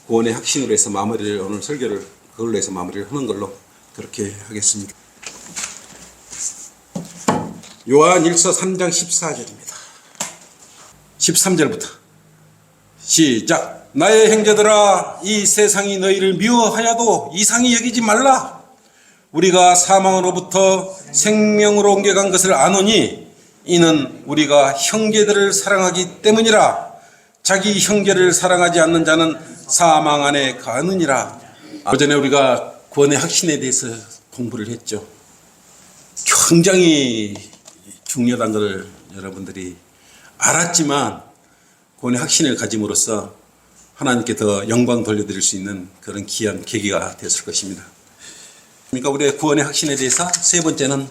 구원의 확신으로 해서 마무리를, 오늘 설교를 그걸로 해서 마무리를 하는 걸로 그렇게 하겠습니다. 요한일서 3장 14절입니다. 13절부터 시작. 나의 형제들아, 이 세상이 너희를 미워하여도 이상히 여기지 말라. 우리가 사망으로부터 생명으로 옮겨간 것을 아노니 이는 우리가 형제들을 사랑하기 때문이라. 자기 형제를 사랑하지 않는 자는 사망 안에 가느니라. 어전에 우리가 구원의 확신에 대해서 공부를 했죠. 굉장히 중요한 것을 여러분들이 알았지만 구원의 확신을 가짐으로써 하나님께 더 영광 돌려드릴 수 있는 그런 귀한 계기가 되었을 것입니다. 그러니까 우리의 구원의 확신에 대해서 세 번째는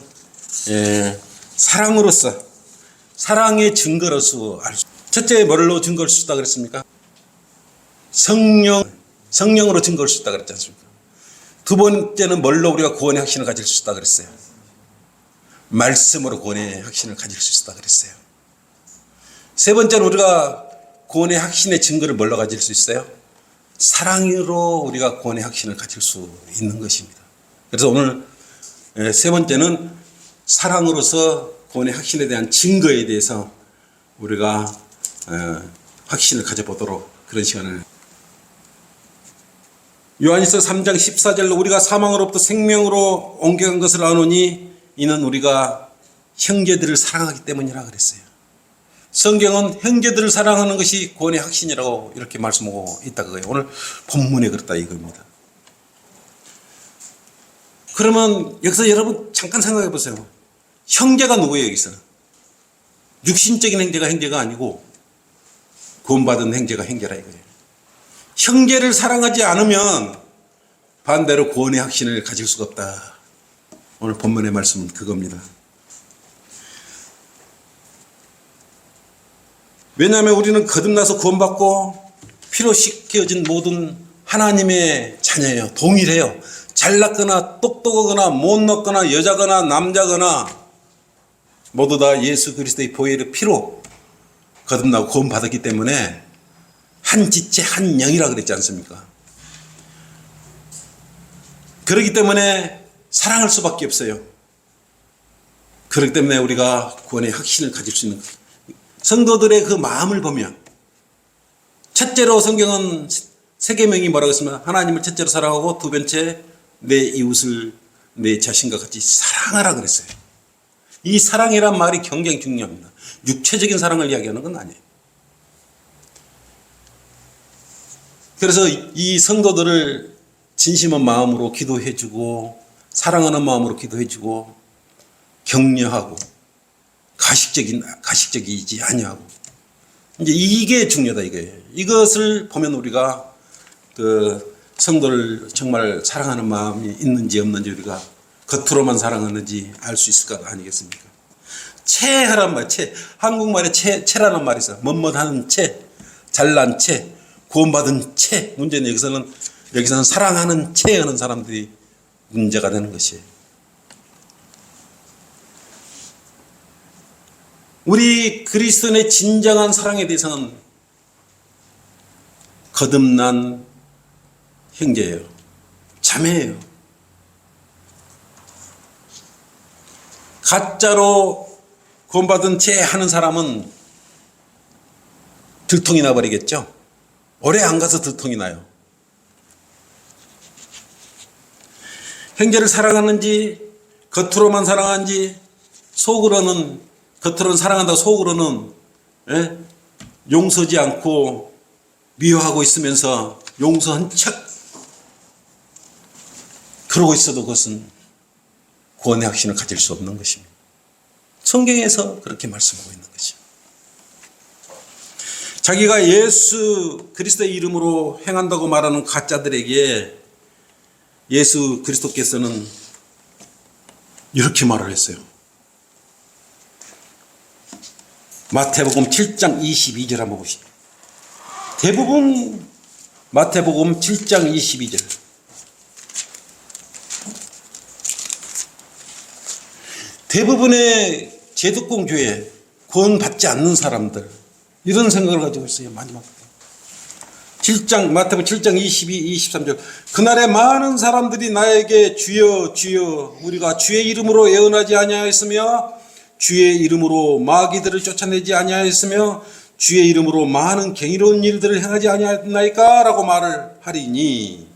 사랑으로서, 사랑의 증거로서 알 수. 첫째, 뭘로 증거할 수 있다 그랬습니까? 성령으로 증거할 수 있다 그랬지 않습니까? 두 번째는 뭘로 우리가 구원의 확신을 가질 수 있다 그랬어요? 말씀으로 구원의 확신을 가질 수 있다 그랬어요. 세 번째는 우리가 구원의 확신의 증거를 뭘로 가질 수 있어요? 사랑으로 우리가 구원의 확신을 가질 수 있는 것입니다. 그래서 오늘 세 번째는 사랑으로서 구원의 확신에 대한 증거에 대해서 우리가 확신을 가져보도록 그런 시간을. 요한일서 3장 14절로 우리가 사망으로부터 생명으로 옮겨간 것을 아노니 이는 우리가 형제들을 사랑하기 때문이라 그랬어요. 성경은 형제들을 사랑하는 것이 구원의 확신이라고 이렇게 말씀하고 있다 그거예요. 오늘 본문에 그렇다 이겁니다. 그러면 여기서 여러분 잠깐 생각해 보세요. 형제가 누구예요 여기서? 육신적인 형제가 아니고 구원받은 형제가 형제라 이거예요. 형제를 사랑하지 않으면 반대로 구원의 확신을 가질 수가 없다. 오늘 본문의 말씀은 그겁니다. 왜냐하면 우리는 거듭나서 구원받고 피로 씻겨진 모든 하나님의 자녀예요. 동일해요. 잘났거나 똑똑하거나 못났거나 여자거나 남자거나 모두 다 예수 그리스도의 보혈의 피로 거듭나고 구원받았기 때문에 한 지체 한 영이라 그랬지 않습니까? 그렇기 때문에 사랑할 수밖에 없어요. 그렇기 때문에 우리가 구원의 확신을 가질 수 있는 거예요. 성도들의 그 마음을 보면 첫째로 성경은 세 계명이 뭐라고 했으면 하나님을 첫째로 사랑하고 두 번째 내 이웃을 내 자신과 같이 사랑하라 그랬어요. 이 사랑이란 말이 굉장히 중요합니다. 육체적인 사랑을 이야기하는 건 아니에요. 그래서 이 성도들을 진심한 마음으로 기도해주고 사랑하는 마음으로 기도해주고 격려하고 가식적이지 아니하고 이제 이게 중요하다 이거예요. 이것을 보면 우리가 그 성도를 정말 사랑하는 마음이 있는지 없는지 우리가 겉으로만 사랑하는지 알 수 있을 것 아니겠습니까? 채하란 말, 한국말에 채라는 말이 있어요. 멋멋하는 채, 잘난 채, 구원받은 채. 문제는 여기서는 사랑하는 채하는 사람들이 문제가 되는 것이에요. 우리 그리스도인의 진정한 사랑에 대해서는 거듭난 형제예요. 자매예요. 가짜로 구원받은 채 하는 사람은 들통이 나버리겠죠. 오래 안 가서 들통이 나요. 형제를 사랑하는지 겉으로만 사랑하는지 겉으로는 사랑한다고 속으로는 용서지 않고 미워하고 있으면서 용서한 척 그러고 있어도 그것은 구원의 확신을 가질 수 없는 것입니다. 성경에서 그렇게 말씀하고 있는 것이죠. 자기가 예수 그리스도의 이름으로 행한다고 말하는 가짜들에게 예수 그리스도께서는 이렇게 말을 했어요. 마태복음 7장 22절 한번 보시죠. 대부분 마태복음 7장 22절. 대부분의 제득공 교회 구원받지 않는 사람들 이런 생각을 가지고 있어요. 마지막 마태복음 7장 22, 23절. 그날에 많은 사람들이 나에게 주여 주여 우리가 주의 이름으로 예언하지 아니하였으며 주의 이름으로 마귀들을 쫓아내지 아니하였으며 주의 이름으로 많은 경이로운 일들을 행하지 아니하였나이까 라고 말을 하리니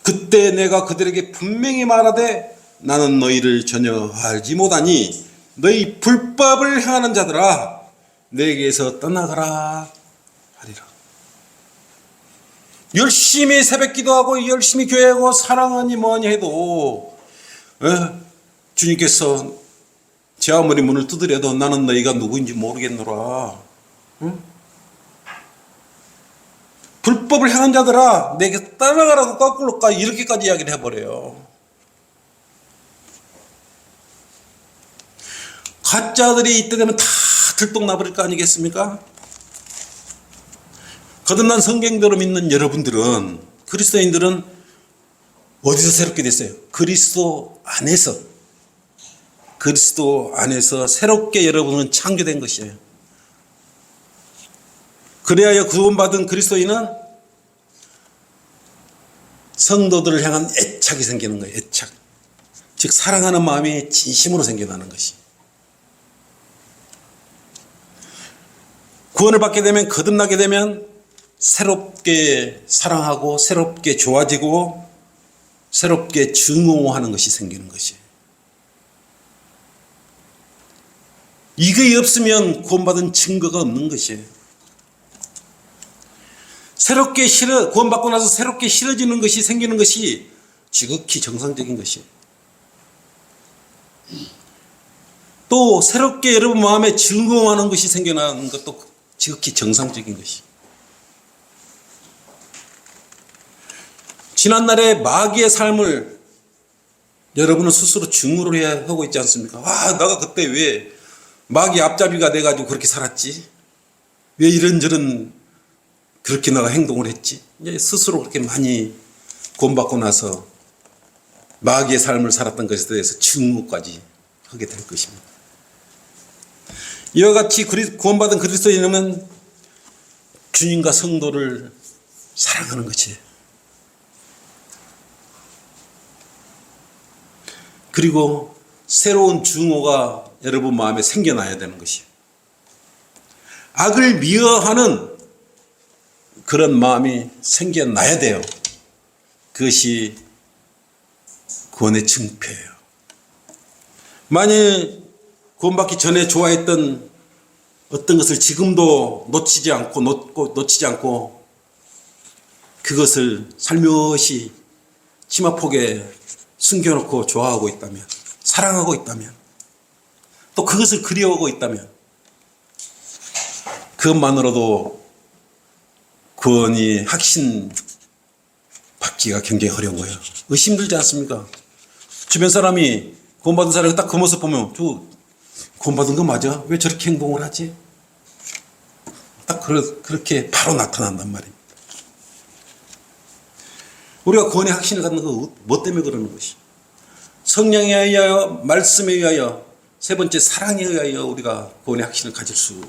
그때 내가 그들에게 분명히 말하되 나는 너희를 전혀 알지 못하니 너희 불법을 행하는 자들아 내게서 떠나가라 하리라. 열심히 새벽 기도하고 열심히 교회하고 사랑하니 뭐니 해도 주님께서 제 아무리 문을 두드려도 나는 너희가 누구인지 모르겠노라. 응? 불법을 행한 자들아 내게 따라가라고 거꾸로 이렇게까지 이야기를 해버려요. 가짜들이 이때 되면 다 들통나버릴 거 아니겠습니까? 거듭난 성경대로 믿는 여러분들은, 그리스도인들은 어디서 새롭게 됐어요? 그리스도 안에서 새롭게 여러분은 창조된 것이에요. 그래야 구원받은 그리스도인은 성도들을 향한 애착이 생기는 거예요. 애착. 즉 사랑하는 마음이 진심으로 생겨나는 것이. 구원을 받게 되면, 거듭나게 되면 새롭게 사랑하고 새롭게 좋아지고 새롭게 증오하는 것이 생기는 것이에요. 이게 없으면 구원받은 증거가 없는 것이에요. 구원받고 나서 새롭게 싫어지는 것이 생기는 것이 지극히 정상적인 것이에요. 또 새롭게 여러분 마음에 증오하는 것이 생겨나는 것도 지극히 정상적인 것이. 지난날에 마귀의 삶을 여러분은 스스로 증오를 해야 하고 있지 않습니까? 내가 그때 왜 마귀 앞잡이가 돼가지고 그렇게 살았지? 왜 이런저런 그렇게 내가 행동을 했지? 이제 스스로 그렇게 많이 구원받고 나서 마귀의 삶을 살았던 것에 대해서 증오까지 하게 될 것입니다. 이와 같이 구원받은 그리스도인은 주님과 성도를 사랑하는 것이에요. 그리고 새로운 증오가 여러분 마음에 생겨나야 되는 것이에요. 악을 미워하는 그런 마음이 생겨나야 돼요. 그것이 구원의 증표예요. 만일 구원받기 전에 좋아했던 어떤 것을 지금도 놓치지 않고 그것을 살며시 치마폭에 숨겨놓고 좋아하고 있다면, 사랑하고 있다면, 또 그것을 그리워하고 있다면 그것만으로도 구원이 확신 받기가 굉장히 어려워요. 의심들지 않습니까? 주변 사람이 구원받은 사람이 딱 그 모습 보면 저 구원받은 거 맞아? 왜 저렇게 행동을 하지? 딱 그렇게 바로 나타난단 말입니다. 우리가 구원의 확신을 갖는 거 뭐 때문에 그러는 것이? 성령에 의하여, 말씀에 의하여, 세 번째 사랑에 의하여 우리가 구원의 확신을 가질 수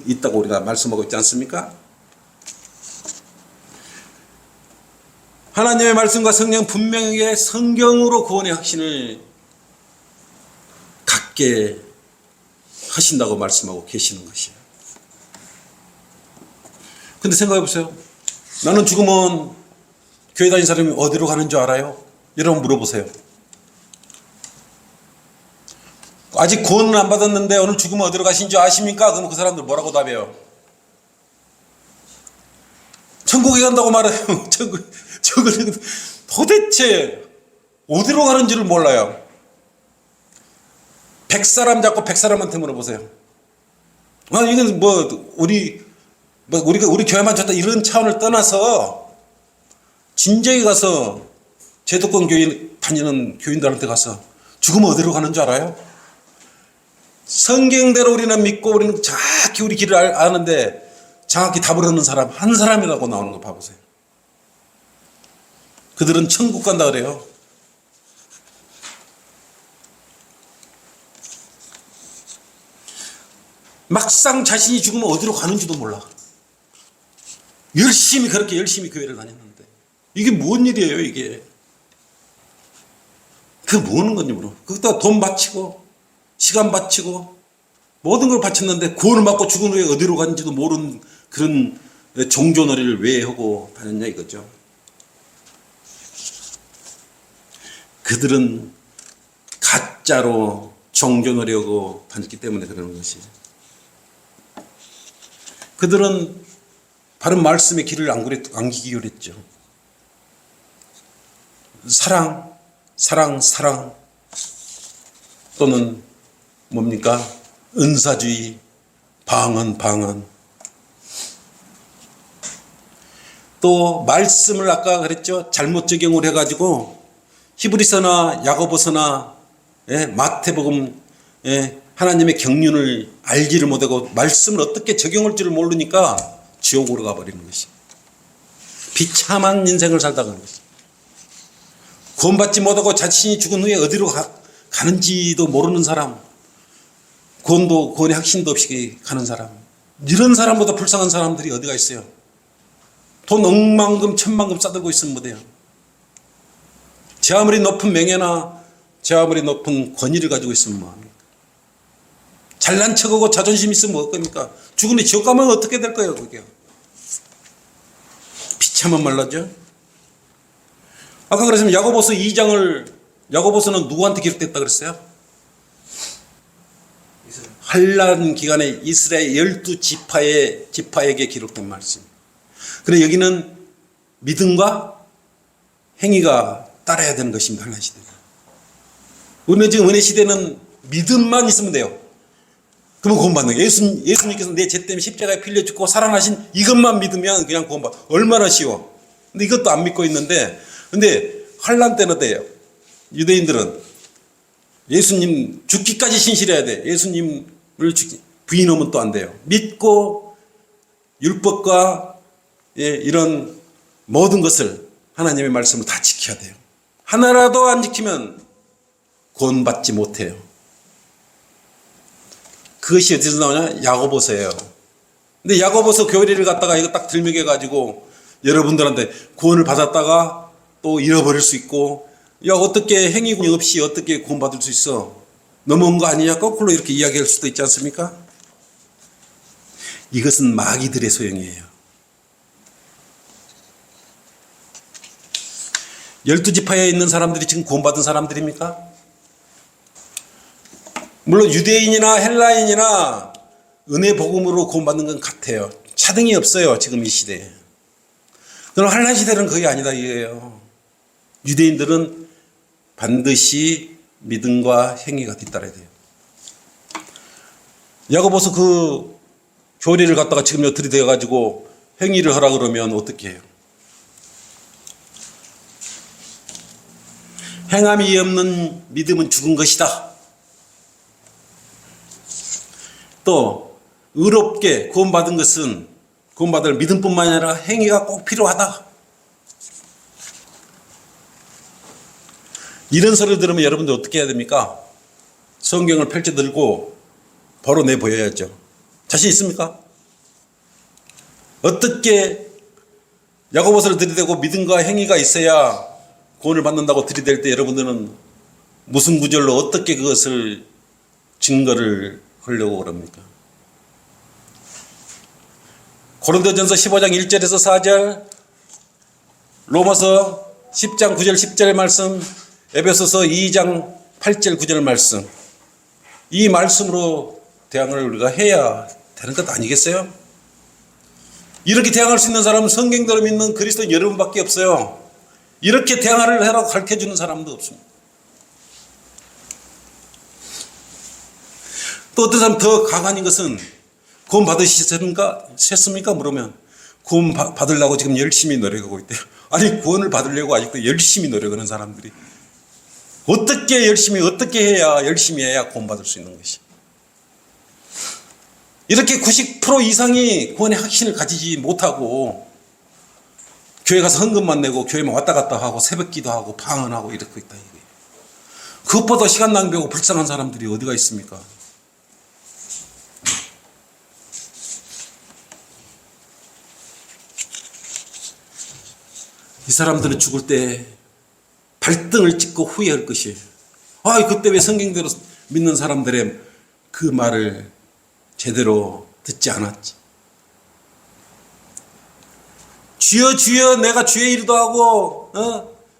있다고 우리가 말씀하고 있지 않습니까? 하나님의 말씀과 성령 분명하게 성경으로 구원의 확신을 갖게 하신다고 말씀하고 계시는 것이에요. 근데 생각해 보세요. 나는 죽으면 교회 다니는 사람이 어디로 가는 줄 알아요? 여러분 물어보세요. 아직 구원은 안 받았는데 오늘 죽으면 어디로 가신 줄 아십니까? 그럼 그 사람들 뭐라고 답해요? 천국에 간다고 말해요. 도대체 어디로 가는지를 몰라요. 100사람 잡고 100사람한테 물어보세요. 이건 우리 교회만 좋다 이런 차원을 떠나서 진작에 가서 제도권 교회 다니는 교인들한테 가서 죽으면 어디로 가는 줄 알아요? 성경대로 우리는 믿고 우리는 정확히 우리 길을 아는데 정확히 답을 얻는 사람 한 사람이라고 나오는 거 봐보세요. 그들은 천국 간다 그래요. 막상 자신이 죽으면 어디로 가는지도 몰라. 열심히 그렇게 열심히 교회를 다녔는데 이게 뭔 일이에요 이게. 그 뭐는 건지 모르고 거기다 돈 바치고 시간 바치고 모든 걸 바쳤는데 구원을 받고 죽은 후에 어디로 간지도 모르는 그런 종교놀이를 왜 하고 다녔냐 이거죠. 그들은 가짜로 종교놀이하고 다녔기 때문에 그러는 것이. 그들은 바른 말씀의 길을 안 기울였죠. 사랑 또는 뭡니까? 은사주의, 방언. 또 말씀을 아까 그랬죠. 잘못 적용을 해가지고 히브리서나 야고보서나 마태복음 하나님의 경륜을 알지를 못하고 말씀을 어떻게 적용할 줄을 모르니까 지옥으로 가버리는 것이. 비참한 인생을 살다 가는 것이. 구원받지 못하고 자신이 죽은 후에 어디로 가는지도 모르는 사람, 구원의 확신도 없이 가는 사람, 이런 사람보다 불쌍한 사람들이 어디가 있어요. 돈 억만금 천만금 싸들고 있으면 못해요. 제 아무리 높은 명예나 제 아무리 높은 권위를 가지고 있으면 뭐합니까? 잘난 척하고 자존심 있으면 뭐 겁니까? 죽은 뒤 지옥 가면 어떻게 될 거예요 그게. 비참한 말라죠. 아까 그랬으면 야고보서 2장을 야고보서는 누구한테 기록됐다 그랬어요? 환란 기간에 이스라엘 12지파에게 기록된 말씀. 그런데 여기는 믿음과 행위가 따라야 되는 것입니다. 환란 시대. 우리는 지금 은혜 시대는 믿음만 있으면 돼요. 그러면 구원받는 거예요. 예수님께서 내 죄 때문에 십자가에 필려 죽고 살아나신 이것만 믿으면 그냥 구원받아. 얼마나 쉬워. 근데 이것도 안 믿고 있는데, 근데 환란 때는 어때요? 유대인들은 예수님 죽기까지 신실해야 돼. 예수님을 부인하면 또 안 돼요. 믿고 율법과 이런 모든 것을 하나님의 말씀을 다 지켜야 돼요. 하나라도 안 지키면 구원받지 못해요. 그것이 어디서 나오냐? 야고보서예요. 근데 야고보서 교리를 갖다가 이거 딱 들먹여 가지고 여러분들한테 구원을 받았다가 또 잃어버릴 수 있고, 야 어떻게 행위군이 없이 어떻게 구원받을 수 있어? 넘어온 거 아니냐? 거꾸로 이렇게 이야기할 수도 있지 않습니까? 이것은 마귀들의 소용이에요. 12지파에 있는 사람들이 지금 구원받은 사람들입니까? 물론 유대인이나 헬라인이나 은혜 복음으로 구원받는 건 같아요. 차등이 없어요. 지금 이 시대에. 그럼 환란 시대는 그게 아니다 이거예요. 유대인들은 반드시 믿음과 행위가 뒤따라야 돼요. 야고보서 그 교리를 갖다가 지금 들이대어 가지고 행위를 하라 그러면 어떻게 해요? 행함이 없는 믿음은 죽은 것이다. 또 의롭게 구원받은 것은 구원받을 믿음뿐만 아니라 행위가 꼭 필요하다. 이런 소리를 들으면 여러분들 어떻게 해야 됩니까? 성경을 펼쳐 들고 바로 내보여야죠. 자신 있습니까? 어떻게 야고보서를 들이대고 믿음과 행위가 있어야 구원을 받는다고 들이댈 때 여러분들은 무슨 구절로 어떻게 그것을 증거를 하려고 그럽니까? 고린도전서 15장 1절에서 4절, 로마서 10장 9절 10절 말씀, 에베소서 2장 8절 9절 말씀, 이 말씀으로 대항을 우리가 해야 되는 것 아니겠어요? 이렇게 대항할 수 있는 사람은 성경대로 믿는 그리스도인 여러분밖에 없어요. 이렇게 대항을 하라고 가르쳐주는 사람도 없습니다. 또 어떤 사람 더 강한 것은 구원 받으셨습니까? 물으면 구원 받으려고 지금 열심히 노력하고 있대요. 아니 구원을 받으려고 아직도 열심히 노력하는 사람들이 어떻게 열심히 해야 구원 받을 수 있는 것이. 이렇게 90% 이상이 구원의 확신을 가지지 못하고 교회 가서 헌금만 내고 교회만 왔다 갔다 하고 새벽기도 하고 방언하고 이러고 있다. 그것보다 시간 낭비하고 불쌍한 사람들이 어디가 있습니까? 이 사람들은 죽을 때 발등을 찍고 후회할 것이에요. 아, 그때 왜 성경대로 믿는 사람들의 그 말을 제대로 듣지 않았지. 주여 주여 내가 주의 일도 하고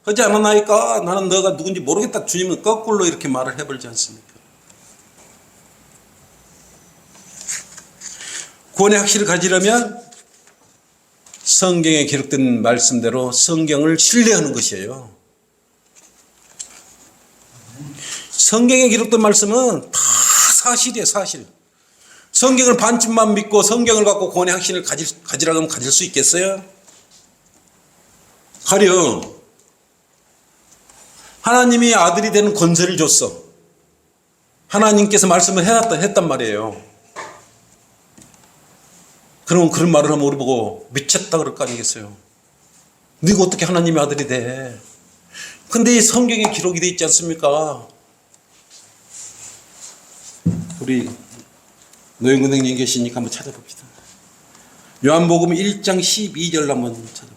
하지 않았나이까. 나는 너가 누군지 모르겠다. 주님은 거꾸로 이렇게 말을 해버리지 않습니까? 구원의 확신을 가지려면 성경에 기록된 말씀대로 성경을 신뢰하는 것이에요. 성경에 기록된 말씀은 다 사실이에요, 사실. 성경을 반쯤만 믿고 성경을 갖고 구원의 확신을 가지라고 하면 가질 수 있겠어요? 가령 하나님이 아들이 되는 권세를 줬어. 하나님께서 말씀을 했단 말이에요. 그러면 그런 말을 하면 우리 보고 미쳤다 그럴 거 아니겠어요? 네가 어떻게 하나님의 아들이 돼? 근데 이 성경에 기록이 되어 있지 않습니까? 우리 노영근행님 계시니까 한번 찾아봅시다. 요한복음 1장 12절 한번 찾아봅시다.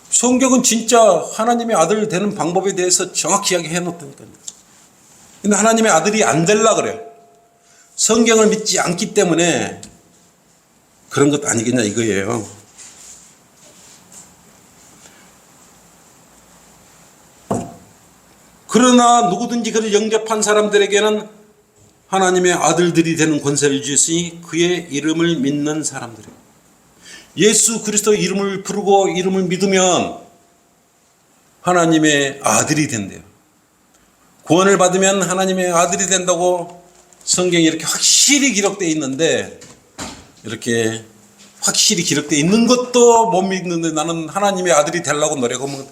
성경은 진짜 하나님의 아들 되는 방법에 대해서 정확히 이야기해 놓다니까요. 근데 하나님의 아들이 안 되려 그래요. 성경을 믿지 않기 때문에 그런 것 아니겠냐 이거예요. 그러나 누구든지 그를 영접한 사람들에게는 하나님의 아들들이 되는 권세를 주시니 그의 이름을 믿는 사람들이에요. 예수 그리스도의 이름을 부르고 이름을 믿으면 하나님의 아들이 된대요. 구원을 받으면 하나님의 아들이 된다고 성경에 이렇게 확실히 기록되어 있는데, 이렇게 확실히 기록되어 있는 것도 못 믿는데 나는 하나님의 아들이 되려고 노력하면,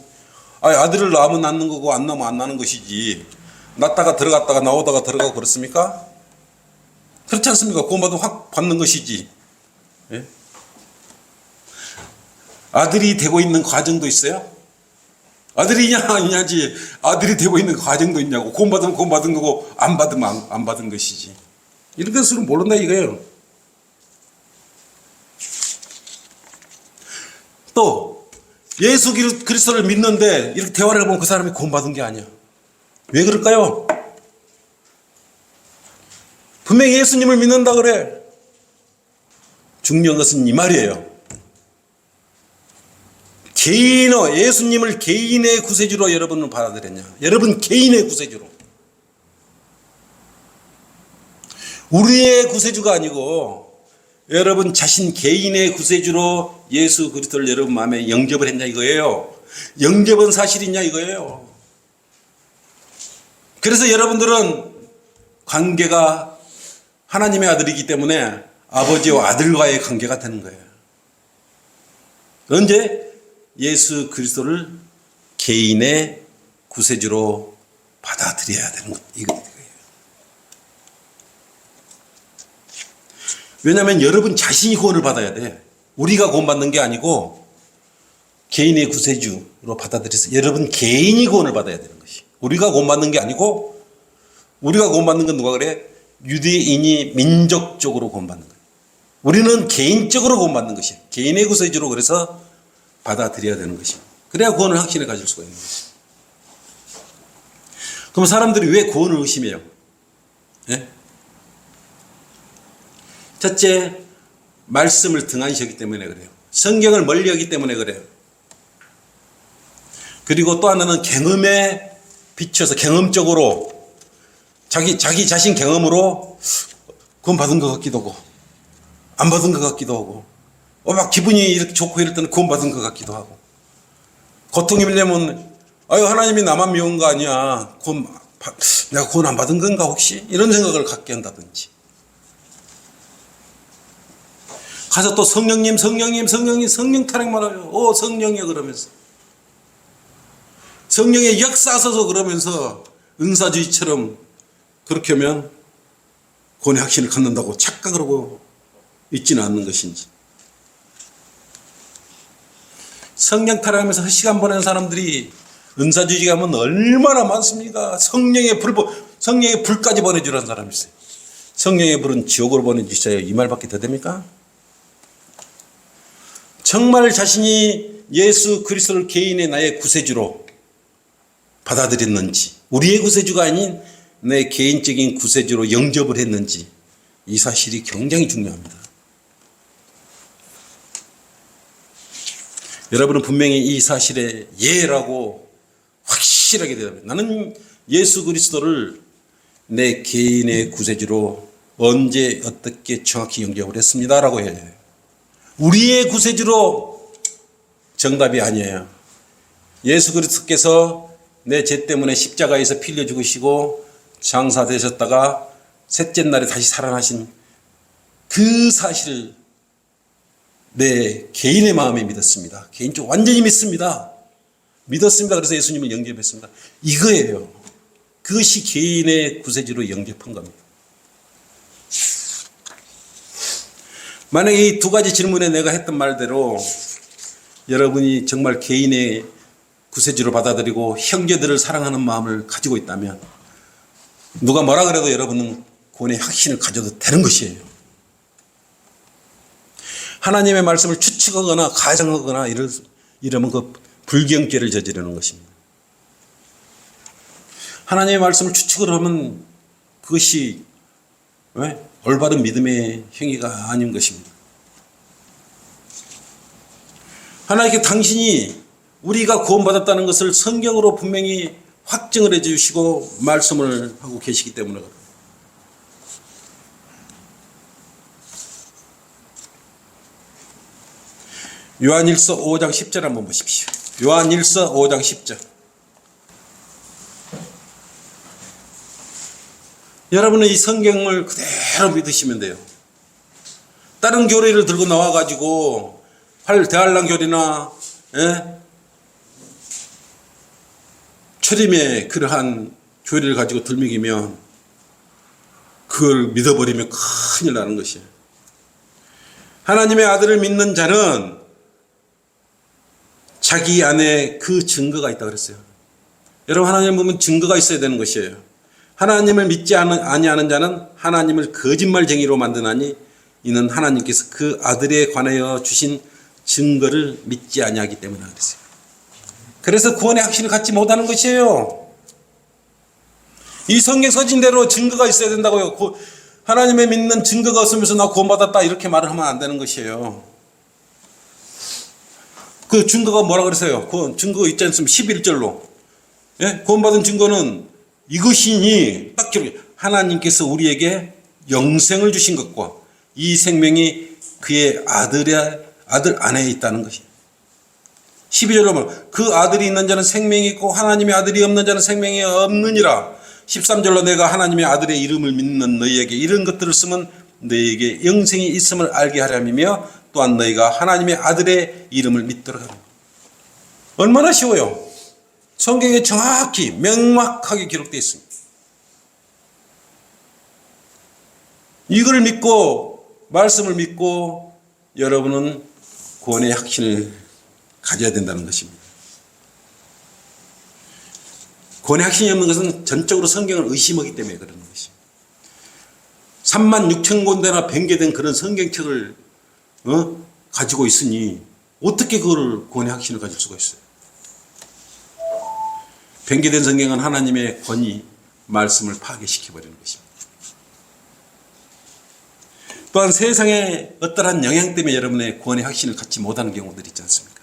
아들을 낳으면 낳는 거고 안 낳으면 안 낳는 것이지, 낳다가 들어갔다가 나오다가 들어가고 그렇습니까? 그렇지 않습니까? 구원받으면 확 받는 것이지. 예? 아들이 되고 있는 과정도 있어요? 아들이냐 아니냐지, 아들이 되고 있는 과정도 있냐고. 구원받으면 구원받은 거고 안 받으면 안 받은 것이지. 이런 것을 모른다 이거예요. 또 예수 그리스도를 믿는데 이렇게 대화를 해보면 그 사람이 구원받은 게 아니야. 왜 그럴까요? 분명히 예수님을 믿는다 그래. 중요한 것은 이 말이에요. 예수님을 개인의 구세주로 여러분은 받아들였냐? 여러분 개인의 구세주로. 우리의 구세주가 아니고 여러분 자신 개인의 구세주로 예수 그리스도를 여러분 마음에 영접을 했냐 이거예요. 영접은 사실이냐 이거예요. 그래서 여러분들은 관계가 하나님의 아들이기 때문에 아버지와 아들과의 관계가 되는 거예요. 언제? 예수 그리스도를 개인의 구세주로 받아들여야 되는 것. 이거예요. 왜냐하면 여러분 자신이 구원을 받아야 돼. 우리가 구원받는 게 아니고 개인의 구세주로 받아들여서 여러분 개인이 구원을 받아야 되는 것이. 우리가 구원받는 게 아니고, 우리가 구원받는 건 누가 그래? 유대인이 민족적으로 구원받는 거예요. 우리는 개인적으로 구원받는 것이에요. 개인의 구세주로 그래서 받아들여야 되는 것이에요. 그래야 구원을 확신에 가질 수가 있는 것이에요. 그럼 사람들이 왜 구원을 의심해요? 예? 첫째, 말씀을 등한시하기 때문에 그래요. 성경을 멀리하기 때문에 그래요. 그리고 또 하나는 경험에 비춰서 경험적으로 자기 자신 경험으로 구원 받은 것 같기도 하고 안 받은 것 같기도 하고, 막 기분이 이렇게 좋고 이럴 때는 구원 받은 것 같기도 하고, 고통이 밀려면 하나님이 나만 미운 거 아니야, 내가 구원 안 받은 건가 혹시? 이런 생각을 갖게 한다든지, 가서 또 성령 타령만 하요. 성령이야 그러면서, 성령의 역사하소서 그러면서 은사주의처럼 그렇게 하면 구원의 확신을 갖는다고 착각을 하고 있지는 않는 것인지. 성령 타령하면서 시간 보내는 사람들이 은사주의 가면 얼마나 많습니까? 성령의 불까지 보내주라는 사람이 있어요. 성령의 불은 지옥으로 보내주셔요. 이 말밖에 더 됩니까? 정말 자신이 예수 그리스도를 개인의 나의 구세주로 받아들였는지, 우리의 구세주가 아닌 내 개인적인 구세주로 영접을 했는지, 이 사실이 굉장히 중요합니다. 여러분은 분명히 이 사실에 예라고 확실하게 대답해요. 나는 예수 그리스도를 내 개인의 구세주로 언제 어떻게 정확히 영접을 했습니다 라고 해야 해요. 우리의 구세주로 정답이 아니에요. 예수 그리스도께서 내 죄 때문에 십자가에서 피 흘려 죽으시고 장사되셨다가 셋째 날에 다시 살아나신 그 사실을 내 개인의 마음에 믿었습니다. 개인적으로 완전히 믿습니다. 믿었습니다. 그래서 예수님을 영접했습니다. 이거예요. 그것이 개인의 구세주로 영접한 겁니다. 만약에 이 두 가지 질문에 내가 했던 말대로 여러분이 정말 개인의 구세주로 받아들이고 형제들을 사랑하는 마음을 가지고 있다면 누가 뭐라 그래도 여러분은 구원의 확신을 가져도 되는 것이에요. 하나님의 말씀을 추측하거나 가정하거나 이러면 그 불경죄를 저지르는 것입니다. 하나님의 말씀을 추측을 하면 그것이 올바른 믿음의 행위가 아닌 것입니다. 하나님께 당신이 우리가 구원받았다는 것을 성경으로 분명히 확증을 해주시고 말씀을 하고 계시기 때문에 그렇습니다. 요한일서 5장 10절 한번 보십시오. 요한일서 5장 10절. 여러분은 이 성경을 그대로 믿으시면 돼요. 다른 교리를 들고 나와가지고 대한랑 교리나 초림의 그러한 교리를 가지고 들먹이면 그걸 믿어버리면 큰일 나는 것이에요. 하나님의 아들을 믿는 자는 자기 안에 그 증거가 있다고 그랬어요. 여러분, 하나님을 보면 증거가 있어야 되는 것이에요. 하나님을 믿지 아니하는 자는 하나님을 거짓말쟁이로 만드나니 이는 하나님께서 그 아들에 관하여 주신 증거를 믿지 아니하기 때문에 그랬어요. 그래서 구원의 확신을 갖지 못하는 것이에요. 이 성경 서진대로 증거가 있어야 된다고요. 하나님의 믿는 증거가 없으면서 나 구원받았다 이렇게 말을 하면 안 되는 것이에요. 그 증거가 뭐라 그러세요? 그 증거 있지 않습니까? 11절로. 예? 구원받은 증거는 이것이니 딱 기록해. 하나님께서 우리에게 영생을 주신 것과 이 생명이 그의 아들 안에 있다는 것이. 12절로 보면 그 아들이 있는 자는 생명이 있고 하나님의 아들이 없는 자는 생명이 없느니라. 13절로 내가 하나님의 아들의 이름을 믿는 너희에게 이런 것들을 쓰면 너희에게 영생이 있음을 알게 하려며 또한 너희가 하나님의 아들의 이름을 믿도록 합니다. 얼마나 쉬워요. 성경에 정확히 명확하게 기록되어 있습니다. 이걸 믿고 말씀을 믿고 여러분은 구원의 확신을 가져야 된다는 것입니다. 구원의 확신이 없는 것은 전적으로 성경을 의심하기 때문에 그러는 것입니다. 36,000권대나 변개된 그런 성경책을 가지고 있으니 어떻게 그걸 구원의 확신을 가질 수가 있어요? 변개된 성경은 하나님의 권위, 말씀을 파괴시켜버리는 것입니다. 또한 세상의 어떠한 영향 때문에 여러분의 구원의 확신을 갖지 못하는 경우들이 있지 않습니까?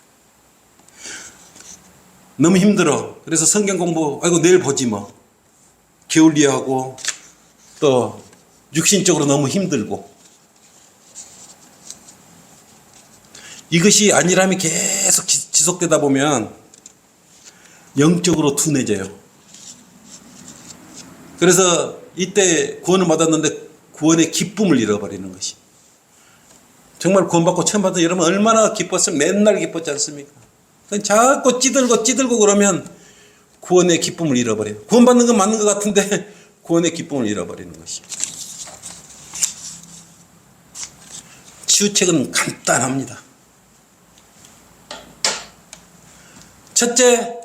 너무 힘들어. 그래서 성경 공부, 아이고 내일 보지 뭐. 게을리하고 또 육신적으로 너무 힘들고. 이것이 안일함이 계속 지속되다 보면 영적으로 둔해져요. 그래서 이때 구원을 받았는데 구원의 기쁨을 잃어버리는 것이. 정말 구원받고 처음 받은 여러분 얼마나 기뻤으면 맨날 기뻤지 않습니까? 자꾸 찌들고 그러면 구원의 기쁨을 잃어버려요. 구원받는 건 맞는 것 같은데 구원의 기쁨을 잃어버리는 것이. 치유책은 간단합니다. 첫째,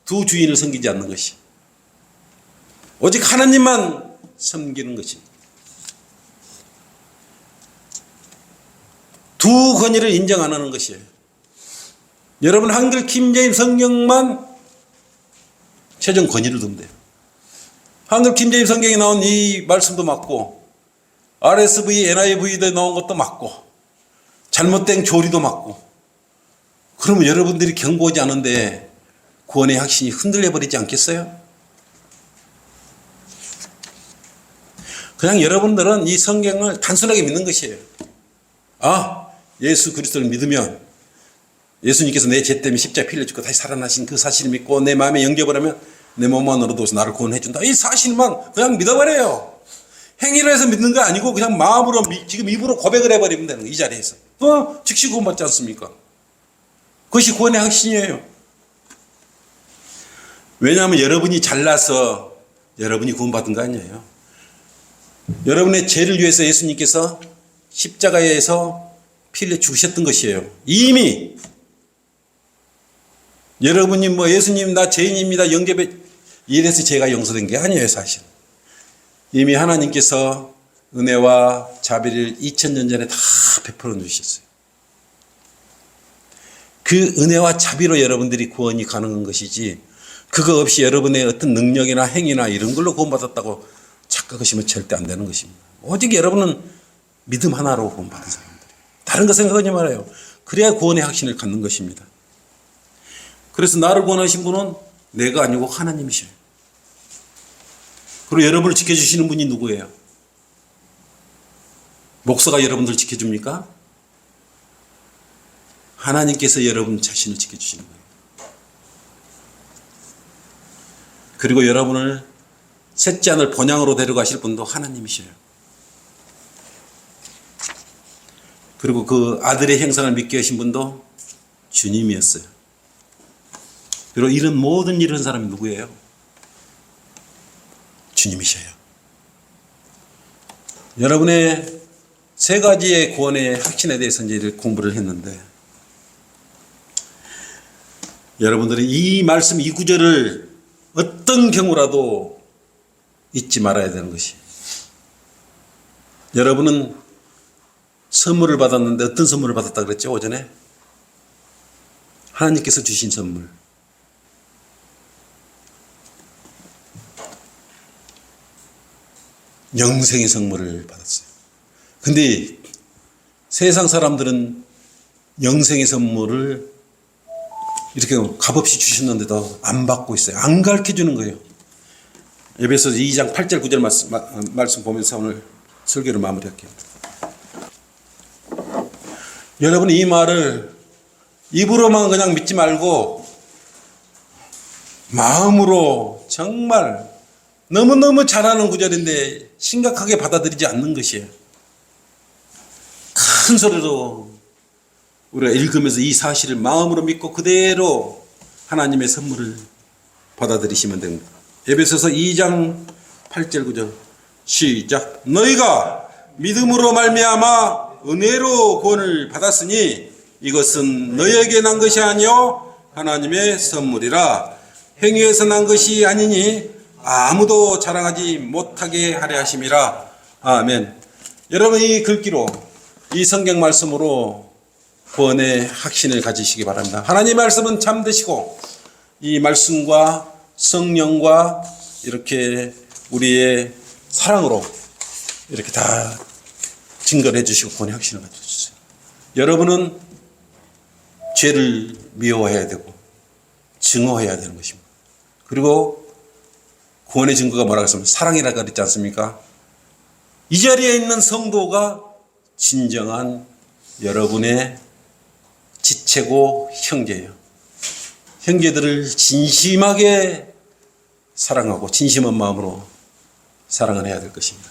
두 주인을 섬기지 않는 것이. 오직 하나님만 섬기는 것입니다. 두 권위를 인정 안 하는 것이에요. 여러분 한글 킴제임 성경만 최종 권위를 두면 돼요. 한글 킴제임 성경에 나온 이 말씀도 맞고 RSV, NIV에 나온 것도 맞고 잘못된 교리도 맞고 그러면 여러분들이 경고하지 않은데 구원의 확신이 흔들려 버리지 않겠어요? 그냥 여러분들은 이 성경을 단순하게 믿는 것이에요. 아, 예수 그리스도를 믿으면 예수님께서 내 죄 때문에 십자가에 피 흘려주고 다시 살아나신 그 사실을 믿고 내 마음에 영접을 하면 내 몸만으로도 나를 구원해 준다. 이 사실만 그냥 믿어버려요. 행위를 해서 믿는 거 아니고 그냥 마음으로 지금 입으로 고백을 해버리면 되는 거예요. 이 자리에서. 즉시 구원받지 않습니까? 그것이 구원의 확신이에요. 왜냐하면 여러분이 잘나서 여러분이 구원받은 거 아니에요. 여러분의 죄를 위해서 예수님께서 십자가에서 피 흘려 죽으셨던 것이에요. 이미 여러분이 예수님 나 죄인입니다 영접해 이래서 죄가 용서된 게 아니에요. 사실 이미 하나님께서 은혜와 자비를 2000년 전에 다 베풀어 주셨어요. 그 은혜와 자비로 여러분들이 구원이 가능한 것이지 그거 없이 여러분의 어떤 능력이나 행위나 이런 걸로 구원받았다고 착각하시면 절대 안 되는 것입니다. 오직 여러분은 믿음 하나로 구원받은 사람들. 다른 거 생각하지 말아요. 그래야 구원의 확신을 갖는 것입니다. 그래서 나를 구원하신 분은 내가 아니고 하나님이셔요. 그리고 여러분을 지켜주시는 분이 누구예요? 목사가 여러분들 지켜줍니까? 하나님께서 여러분 자신을 지켜주시는 거예요. 그리고 여러분을 셋째 하늘 본향으로 데려가실 분도 하나님이셔요. 그리고 그 아들의 형상을 믿게 하신 분도 주님이었어요. 그리고 이런 모든 일을 한 사람이 누구예요? 주님이셔요. 여러분의 세 가지의 구원의 확신에 대해서 이제 공부를 했는데 여러분들이 이 말씀 이 구절을 어떤 경우라도 잊지 말아야 되는 것이 여러분은 선물을 받았는데 어떤 선물을 받았다 그랬죠? 오전에 하나님께서 주신 선물 영생의 선물을 받았어요. 근데 세상 사람들은 영생의 선물을 이렇게 값없이 주셨는데도 안 받고 있어요. 안 가르쳐 주는 거예요. 에베소서 2장 8절 9절 말씀 보면서 오늘 설교를 마무리할게요. 여러분 이 말을 입으로만 그냥 믿지 말고 마음으로 정말 너무너무 잘하는 구절인데 심각하게 받아들이지 않는 것이에요. 큰 소리로 우리가 읽으면서 이 사실을 마음으로 믿고 그대로 하나님의 선물을 받아들이시면 됩니다. 에베소서 2장 8절 9절 시작. 너희가 믿음으로 말미암아 은혜로 구원을 받았으니 이것은 너희에게 난 것이 아니요 하나님의 선물이라. 행위에서 난 것이 아니니 아무도 자랑하지 못하게 하려 하심이라. 아멘. 여러분 이 글귀로 이 성경 말씀으로 구원의 확신을 가지시기 바랍니다. 하나님의 말씀은 참되시고 이 말씀과 성령과 이렇게 우리의 사랑으로 이렇게 다 증거를 해주시고 구원의 확신을 가져주세요. 여러분은 죄를 미워해야 되고 증오해야 되는 것입니다. 그리고 구원의 증거가 뭐라고 했으면 사랑이라고 그랬지 않습니까? 이 자리에 있는 성도가 진정한 여러분의 지체고 형제예요. 형제들을 진심하게 사랑하고 진심한 마음으로 사랑을 해야 될 것입니다.